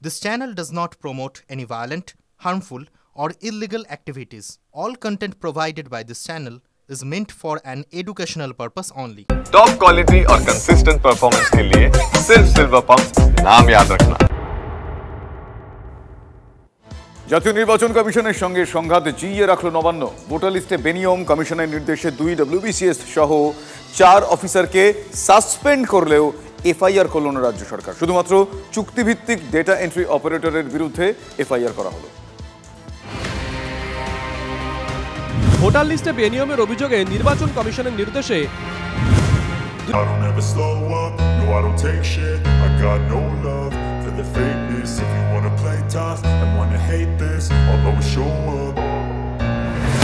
This channel does not promote any violent, harmful, or illegal activities. All content provided by this channel is meant for an educational purpose only. Top quality और consistent performance के लिए सिर्फ silver pump नाम याद रखना। জাতীয় নির্বাচন কমিশনের সঙ্গে সংঘাত জিইয়ে রাখল নবান্ন। ভোটার লিস্টে বেনিয়ম, কমিশনের নির্দেশে 2 WBCS সহ 4 অফিসারকে সাসপেন্ড করলেও এফআইআর করল না রাজ্য সরকার। শুধুমাত্র চুক্তিভিত্তিক ডেটা এন্ট্রি অপারেটরের বিরুদ্ধে এফআইআর করা হলো। ভোটার লিস্টে বেনিয়মের অভিযোগে নির্বাচন কমিশনের নির্দেশে I don't ever slow up, no I don't take shit. I got no love for the fakeness. If you wanna play tough and wanna hate this, I'll always show up.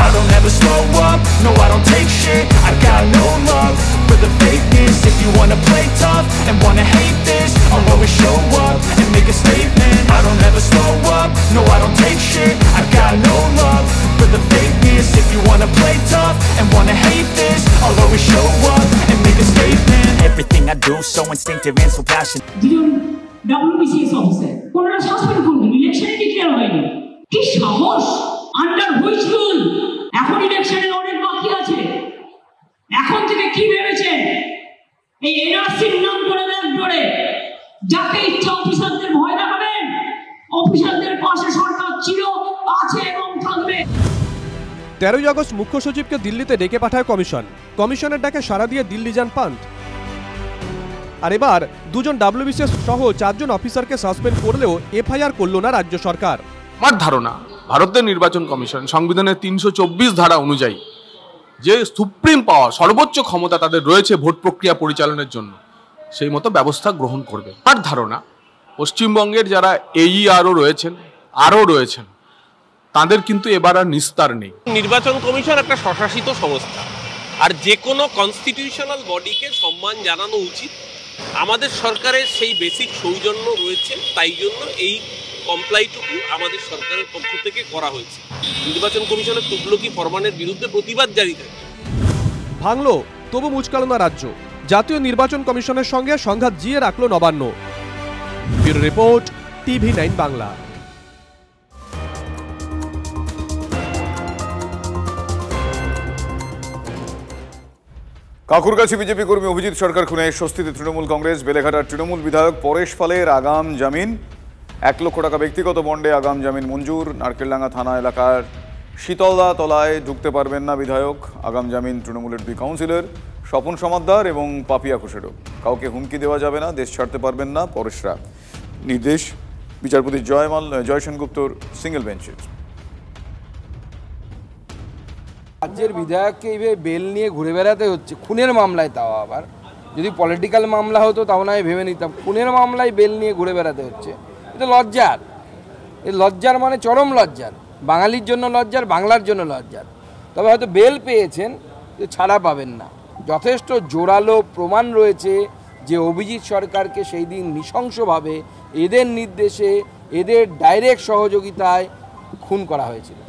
I don't ever slow up, no I don't take shit. I got no love for the fakeness. If you wanna play tough and wanna hate this, I'll always show up and make a statement. I don't ever slow up, no I don't take shit. I got no love for the fakeness. If you wanna play tough and wanna hate this, I'll always show up and make a statement. Everything I do so instinctive and so passionate. WBCS officer কোনটা suspend করবেন, ইলেকশনে declare হয়নি, কি সাহস! Under which rule? এখন ইলেকশনের অনেক বাকি আছে, এখন থেকে কি ভেবেছেন এই এনআরসির নাম করে ধরে যাকে ইচ্ছা অফিসারদের ভয় দেখাবেন? অফিসারদের পাশে সরকার ছিল, আছে এবং থাকবে। 13 আগস্ট মুখ্য সচিবকে দিল্লিতে ডেকে পাঠায় কমিশন। কমিশনের ডাকে সাড়া দিয়ে দিল্লি যান পান্ত। আর এবার 2 WBCS সহ 4 অফিসারকে সাসপেন্ড করলেও এফআইআর করল না রাজ্য সরকার। আমার ধারণা ভারতের নির্বাচন কমিশন সংবিধানের 324 ধারা অনুযায়ী যে সুপ্রিম পাওয়ার, সর্বোচ্চ ক্ষমতা তাদের রয়েছে ভোট প্রক্রিয়া পরিচালনার জন্য, সেই মতো ব্যবস্থা গ্রহণ করবে। আমার ধারণা পশ্চিমবঙ্গের যারা AERO রয়েছেন, আরও রয়েছেন, তাদের কিন্তু এবার আর নিস্তার নেই। নির্বাচন কমিশন একটা স্বশাসিত সংস্থা, আর যে কোনো কনস্টিটিউশনাল বডিকে সম্মান জানানো উচিত। আমাদের সরকারের সেই বেসিক সৌজন্য রয়েছে, তাই জন্য এই কমপ্লাইটুকু আমাদের সরকারের পক্ষ থেকে করা হয়েছে। নির্বাচন কমিশনের তুগলকি ফরমানের বিরুদ্ধে প্রতিবাদ জারি থাকে। ভাঙল তবু মুচকাল না রাজ্য। জাতীয় নির্বাচন কমিশনের সঙ্গে সংঘাত জিয়ে রাখল Nabanna. Bureau report, TV9 Bangla. Kakurgachi BJP কর্মী অভিজিৎ সরকার খুনে স্বস্তিতে তৃণমূল কংগ্রেস। বেলেঘাটার তৃণমূল বিধায়ক পরেশ পালের আগাম জামিন। 1 লক্ষ টাকা ব্যক্তিগত বন্ডে আগাম জামিন মঞ্জুর। নারকেলডাঙ্গা থানা এলাকার শীতলদা তলায় ঢুকতে পারবেন না বিধায়ক। আগাম জামিন তৃণমূলের 2 কাউন্সিলর স্বপন সমাদ্দার এবং পাপিয়া ঘোষেরও। কাউকে হুমকি দেওয়া যাবে না, দেশ ছাড়তে পারবেন না পরেশরা। নির্দেশ বিচারপতি জয় সেনগুপ্তর সিঙ্গেল বেঞ্চের। রাজ্যের বিধায়ককে এইভাবে বেল নিয়ে ঘুরে বেড়াতে হচ্ছে, খুনের মামলায়। তাও আবার যদি পলিটিক্যাল মামলা হতো তাও না ভেবে নিতাম, খুনের মামলায় বেল নিয়ে ঘুরে বেড়াতে হচ্ছে। এটা লজ্জার। এই লজ্জার মানে চরম লজ্জার। বাঙালির জন্য লজ্জার, বাংলার জন্য লজ্জার। তবে হয়তো বেল পেয়েছেন, ছাড়া পাবেন না। যথেষ্ট জোরালো প্রমাণ রয়েছে যে অভিজিৎ সরকারকে সেই দিন নৃশংসভাবে এদের নির্দেশে, এদের ডাইরেক্ট সহযোগিতায় খুন করা হয়েছিল।